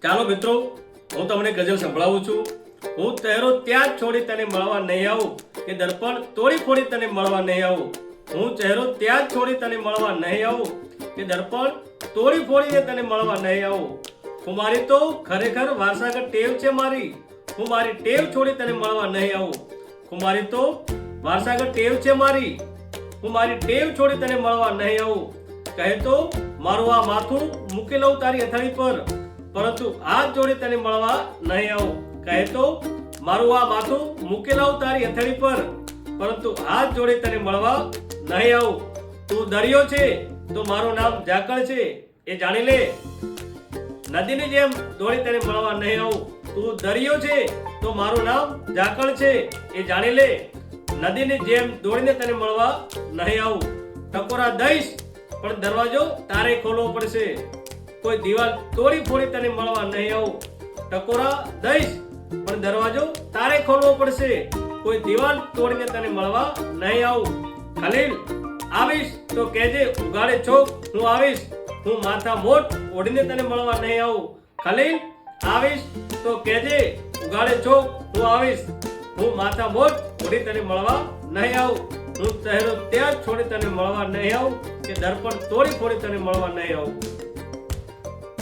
ચાલો મિત્રો, હું તમને ગઝલ સંભળાવું છું. હું ચહેરો ત્યાં જ છોડી તને મળવા નહીં આવું, કે દર્પણ તોડી ફોડી તને મળવા નહીં આવું. હું ચહેરો ત્યાં જ છોડી તને મળવા નહીં આવું, કે દર્પણ તોડી ફોડીને તને મળવા નહીં આવું. હું મારી તો ખરેખર વારસાગત ટેવ છે મારી, હું મારી ટેવ છોડી તને મળવા નહીં આવું. હું મારી તો વારસાગત ટેવ છે મારી, હું મારી ટેવ છોડી તને મળવા નહીં આવું. કહે તો મારું આ માથું મૂકી લઉં તારી અથાળી પર, પરંતુ હાથ જોડી તને મળવા નહીં આવું. કહે તો મારું આ માથું મૂકી લઉં તારી અથાળી પર, પરંતુ હાથ જોડી તને મળવા નહીં આવું. તું દરિયો છે તો મારું નામ ઝાકળ છે, એ જાણી લે. નદીની જેમ દોડી તને મળવા નહીં આવું. તું દરિયો છે તો મારું નામ ઝાકળ છે, એ જાણી લે. નદીની જેમ દોડીને તને મળવા નહીં આવું. ટકોરા દઈશ પણ દરવાજો તારે ખોલવો પડશે, કોઈ દિવાલ તોડી ફોડી તને મળવા નહીં આવું. ટકોરા દઈશ પણ દરવાજો તારે ખોલવો પડશે, કોઈ દિવાલ તોડીને તને મળવા નહીં આવું. ખલીલ આવીશ તો કહેજે ઉગાડે છોક હું આવીશ, હું માથા મોટ ઓઢીને તને મળવા નહીં આવું. ખલીલ આવીશ તો કહેજે ઉગાડે છોક હું આવીશ, હું માથા મોટ ઓઢી તને મળવા નહીં આવું. હું ચહેરો ત્યાં જ છોડી તને મળવા નહીં આવું, કે દર્પણ તોડી ફોડી તને મળવા નહીં આવું.